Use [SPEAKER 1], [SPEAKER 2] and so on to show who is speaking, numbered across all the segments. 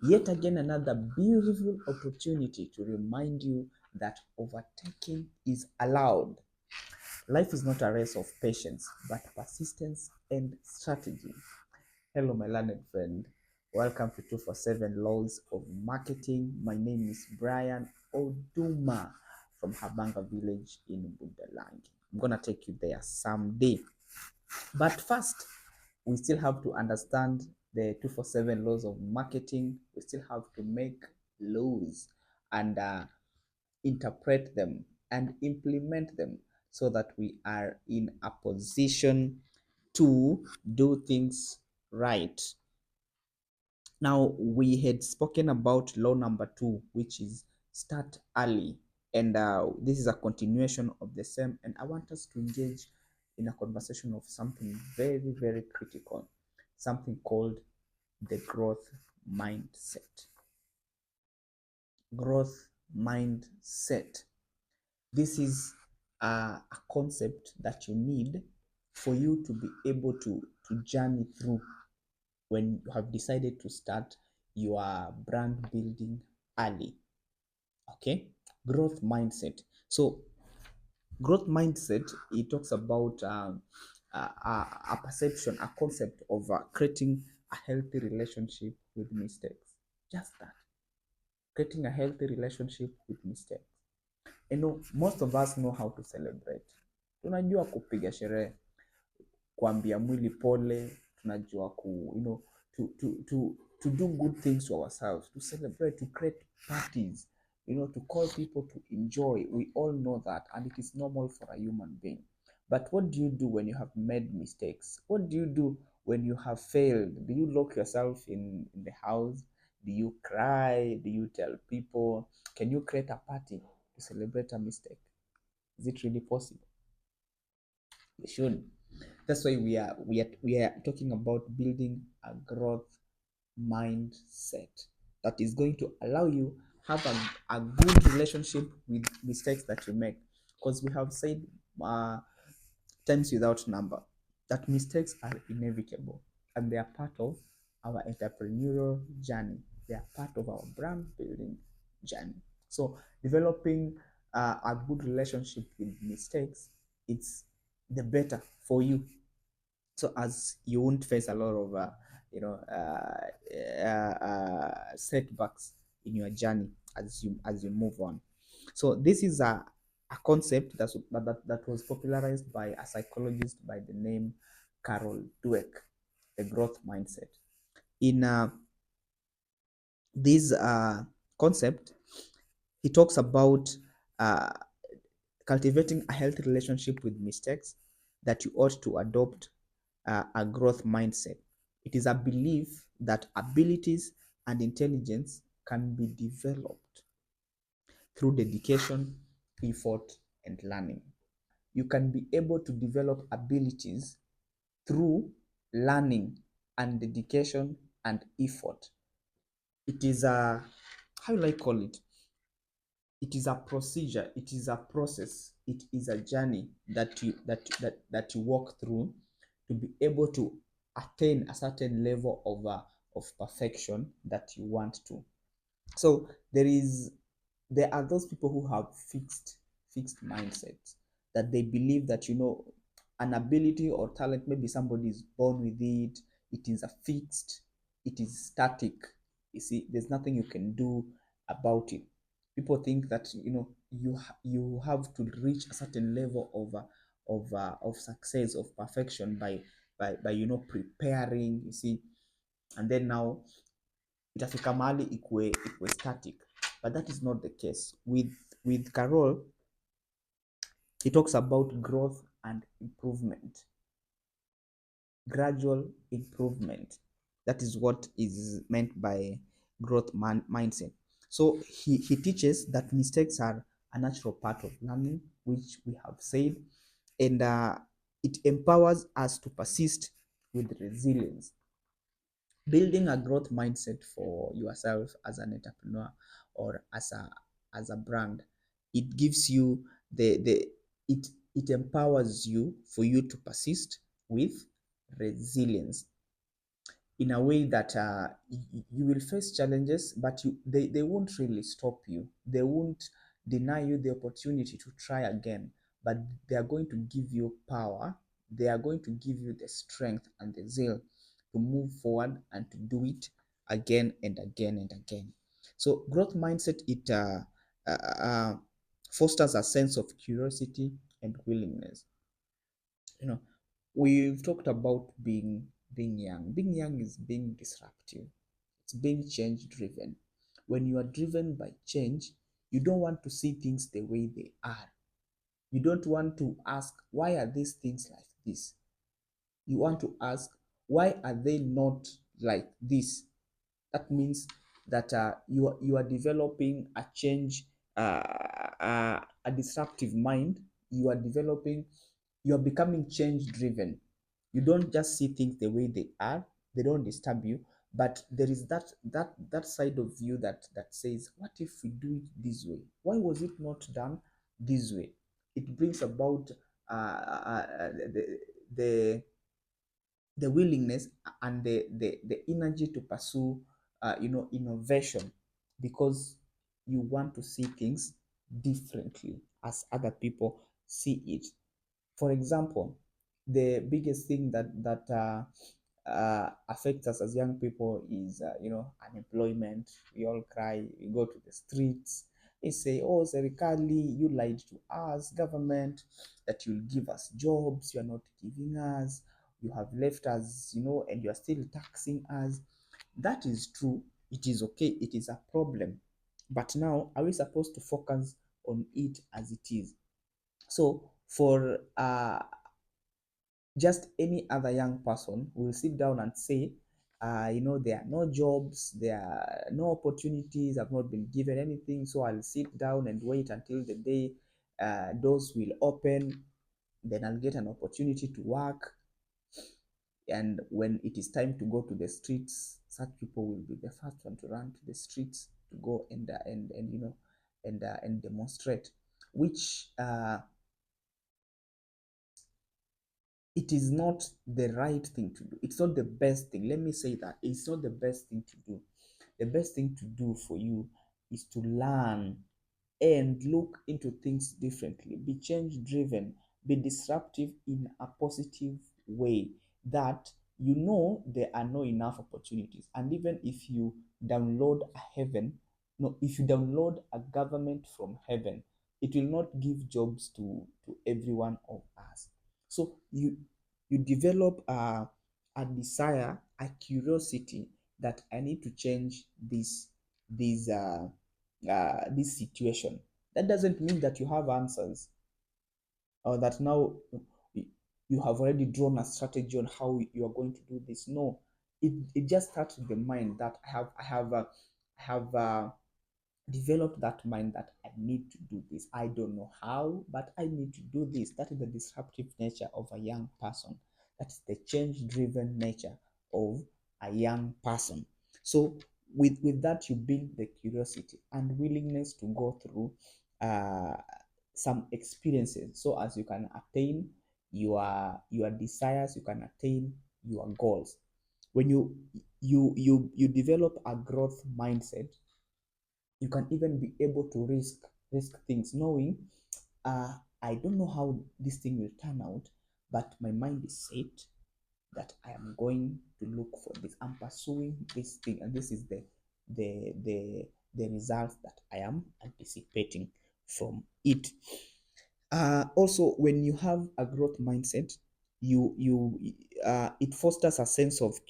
[SPEAKER 1] Yet again, another beautiful opportunity to remind you that overtaking is allowed. Life is not a race of patience, but persistence and strategy. Hello, my learned friend. Welcome to 247 Laws of Marketing. My name is Brian Oduma from Habanga Village in Budalangi. I'm going to take you there someday. But first, we still have to understand the 247 laws of marketing. We still have to make laws and interpret them and implement them so that we are in a position to do things right. Now, we had spoken about law number 2, which is start early. And this is a continuation of the same. And I want us to engage in a conversation of something very, very critical, something called the growth mindset. Growth mindset. This is a concept that you need for you to be able to journey through when you have decided to start your brand building early. Okay, growth mindset. So growth mindset, it talks about a perception, a concept of creating a healthy relationship with mistakes. Just that, creating a healthy relationship with mistakes. Most of us know how to celebrate. Tunajua kupiga sherehe, kuambia mwili pole, tunajua to do good things to ourselves, to celebrate, to create parties, to call people to enjoy. We all know that, and it is normal for a human being. But what do you do when you have made mistakes? What do you do when you have failed? Do you lock yourself in the house? Do you cry? Do you tell people? Can you create a party to celebrate a mistake? Is it really possible? You should. That's why we are talking about building a growth mindset that is going to allow you have a good relationship with mistakes that you make, because we have said uh, times without number that mistakes are inevitable and they are part of our entrepreneurial journey. They are part of our brand building journey. So developing a good relationship with mistakes, it's the better for you, so as you won't face a lot of setbacks in your journey as you move on. So this is a concept that was popularized by a psychologist by the name Carol Dweck, the growth mindset. In this concept, he talks about uh, cultivating a healthy relationship with mistakes, that you ought to adopt a growth mindset. It is a belief that abilities and intelligence can be developed through dedication, effort, and learning. You can be able to develop abilities through learning and dedication and effort. It is a, how will I call it? It is a procedure, it is a process, it is a journey that you walk through to be able to attain a certain level of perfection that you want to. So there are those people who have fixed mindsets, that they believe that an ability or talent, maybe somebody is born with it, it is a fixed, it is static. You see, there's nothing you can do about it. People think that you have to reach a certain level of success, of perfection, by preparing, you see, and then now itafika mahali ikue static. But that is not the case with Carol. He talks about growth and improvement, gradual improvement. That is what is meant by growth mindset. So he teaches that mistakes are a natural part of learning, which we have said, and it empowers us to persist with resilience. Building a growth mindset for yourself as an entrepreneur or as a brand, it gives you the it empowers you for you to persist with resilience. in a way that you will face challenges, but they won't really stop you. They won't deny you the opportunity to try again, but they are going to give you power. They are going to give you the strength and the zeal to move forward and to do it again and again and again. So growth mindset, it fosters a sense of curiosity and willingness. You know, we've talked about being young. Being young is being disruptive. It's being change driven. When you are driven by change, you don't want to see things the way they are. You don't want to ask, why are these things like this? You want to ask, why are they not like this? That means that you are developing a change, a disruptive mind. You are developing, you are becoming change driven. You don't just see things the way they are. They don't disturb you, but there is that side of you that says, what if we do it this way? Why was it not done this way? It brings about the the the willingness and the energy to pursue innovation, because you want to see things differently as other people see it. For example, the biggest thing that affects us as young people is unemployment. We all cry, we go to the streets, they say, oh serikali, you lied to us, government, that you'll give us jobs, you are not giving us, you have left us, and you are still taxing us. That is true. It is okay, it is a problem, but now are we supposed to focus on it as it is? So for just any other young person will sit down and say, there are no jobs, there are no opportunities, I've not been given anything, so I'll sit down and wait until the day doors will open, then I'll get an opportunity to work. And when it is time to go to the streets, such people will be the first one to run to the streets to go and demonstrate, which it is not the right thing to do. It's not the best thing. Let me say that it's not the best thing to do. The best thing to do for you is to learn and look into things differently. Be change driven, be disruptive in a positive way, that there are no enough opportunities. And even if you download a heaven, no, if you download a government from heaven, it will not give jobs to every one of us. So you develop a desire, a curiosity, that I need to change this this situation. That doesn't mean that you have answers, or that now you have already drawn a strategy on how you are going to do this. No, it just starts with the mind that I have developed that mind that I need to do this. I don't know how, but I need to do this. That is the disruptive nature of a young person. That is the change driven nature of a young person. So with that, you build the curiosity and willingness to go through uh, some experiences, so as you can attain your desires, you can attain your goals. When you develop a growth mindset, you can even be able to risk things, knowing I don't know how this thing will turn out, but my mind is set that I am going to look for this. I'm pursuing this thing, and this is the the the results that I am anticipating from it. Also, when you have a growth mindset, you it fosters a sense of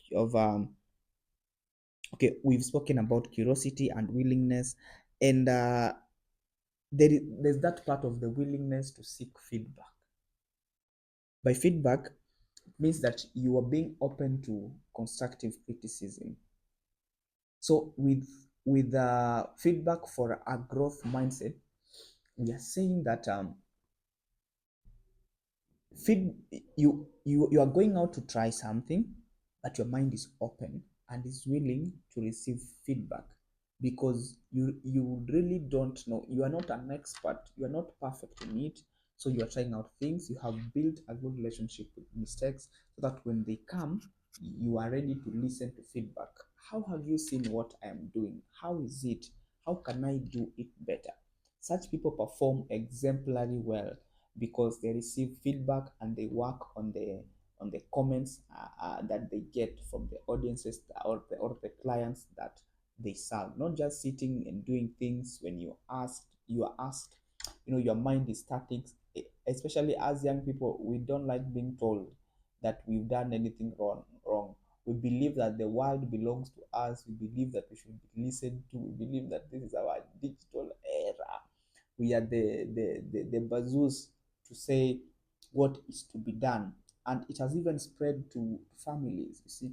[SPEAKER 1] okay, we've spoken about curiosity and willingness, and there's that part of the willingness to seek feedback. By feedback, it means that you are being open to constructive criticism. So with feedback for a growth mindset, we are saying that feed you are going out to try something, but your mind is open and is willing to receive feedback, because you really don't know, you are not an expert, you are not perfect in it. So you are trying out things, you have built a good relationship with mistakes, so that when they come, you are ready to listen to feedback. How have you seen what I am doing? How is it? How can I do it better? Such people perform exemplary well because they receive feedback and they work on the comments that they get from the audiences or the clients that they serve. Not just sitting and doing things when you are asked. Your mind is starting, especially as young people, we don't like being told that we've done anything wrong. We believe that the world belongs to us. We believe that we should be listened to. We believe that this is our digital era. We are the bazoos to say what is to be done. And it has even spread to families. You see,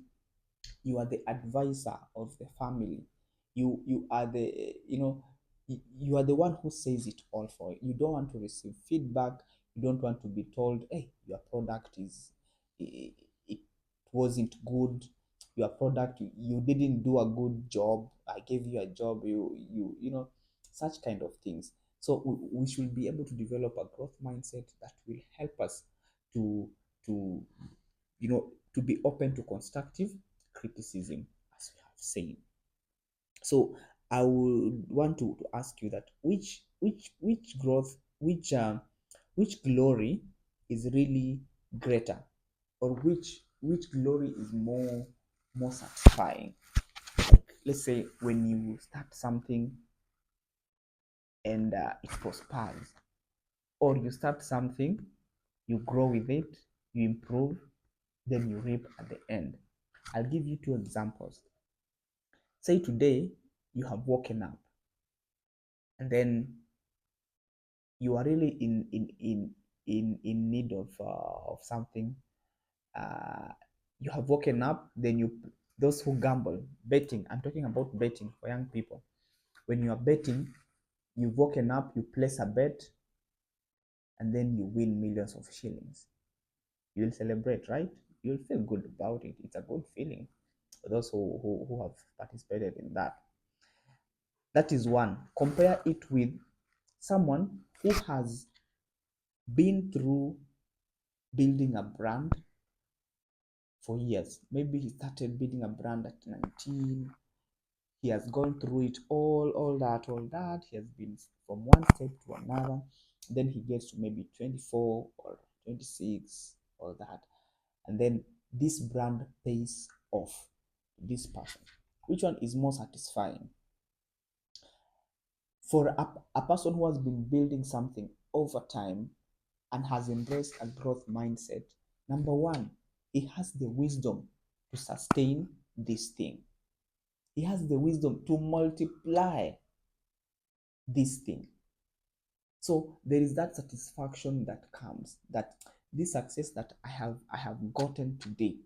[SPEAKER 1] you are the advisor of the family. You are the you are the one who says it all for you. You don't want to receive feedback. You don't want to be told, hey, your product is it wasn't good. Your product, you didn't do a good job. I gave you a job. Such kind of things. So we should be able to develop a growth mindset that will help us to to to be open to constructive criticism, as we have said. So I would want to ask you that which growth, which glory is really greater, or which glory is more satisfying. Like, let's say when you start something and it prospers, or you start something, you grow with it, you improve, then you reap at the end. I'll give you two examples. Say today you have woken up and then you are really in need of something. Uh, you have woken up, then those who gamble, betting. I'm talking about betting for young people. When you are betting, you've woken up, you place a bet, and then you win millions of shillings. You'll celebrate, right? You'll feel good about it. It's a good feeling for those who have participated in that. That is one. Compare it with someone who has been through building a brand for years. Maybe he started building a brand at 19. He has gone through it all that. He has been from one step to another. Then he gets to maybe 24 or 26, all that. And then this brand pays off this person. Which one is more satisfying? For a person who has been building something over time and has embraced a growth mindset, number one, he has the wisdom to sustain this thing. He has the wisdom to multiply this thing. So there is that satisfaction that comes, that this success that I have gotten today,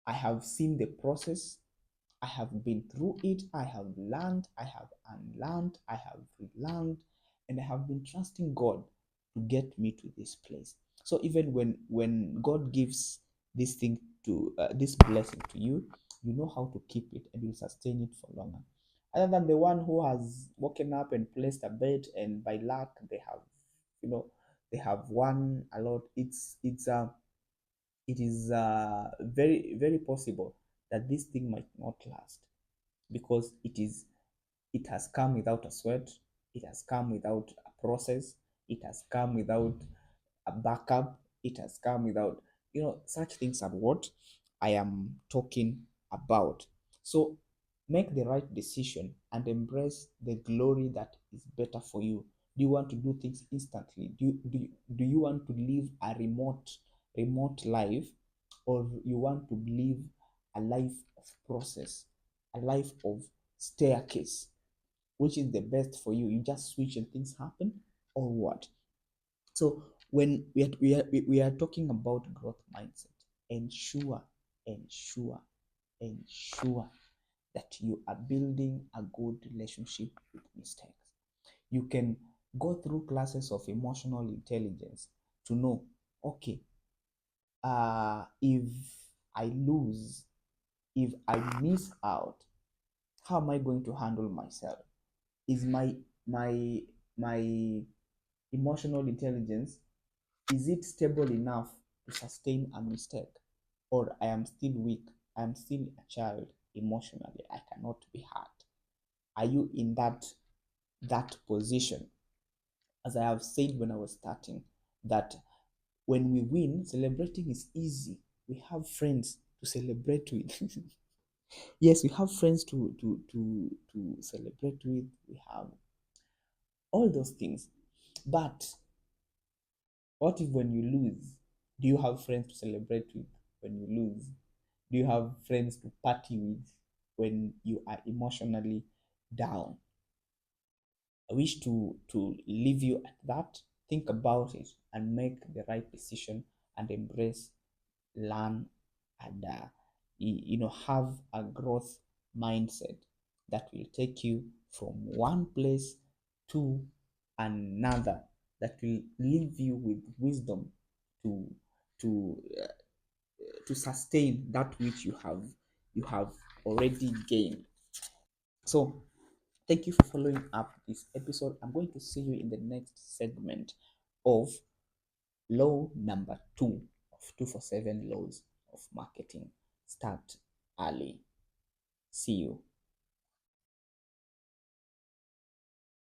[SPEAKER 1] I have seen the process, I have been through it, I have learned, I have unlearned, I have relearned, and I have been trusting God to get me to this place. So even when God gives this thing to this blessing to you, you know how to keep it and you sustain it for longer. Other than the one who has woken up and placed a bet, and by luck you know, they have won a lot. It is very possible that this thing might not last, because it has come without a sweat, it has come without a process, it has come without a backup, it has come without, such things are what I am talking about. So make the right decision and embrace the glory that is better for you. Do you want to do things instantly? Do you want to live a remote life, or you want to live a life of process, a life of staircase? Which is the best for you? You just switch and things happen, or what? So when we are talking about growth mindset, ensure ensure ensure that you are building a good relationship with mistakes. You can go through classes of emotional intelligence to know, okay, if I lose, if I miss out, how am I going to handle myself? Is my emotional intelligence, is it stable enough to sustain a mistake? or I am still weak, I am still a child emotionally, I cannot be hurt. Are you in that position? As I have said when I was starting, that when we win, celebrating is easy. We have friends to celebrate with. Yes, we have friends to celebrate with. We have all those things. But what if when you lose? Do you have friends to celebrate with when you lose? Do you have friends to party with when you are emotionally down? I wish to leave you at that. Think about it and make the right decision and embrace, learn, and have a growth mindset that will take you from one place to another, that will leave you with wisdom to to uh, to sustain that which you have already gained. So thank you for following up this episode. I'm going to see you in the next segment of law number 2 of 247 laws of marketing. Start early. See you.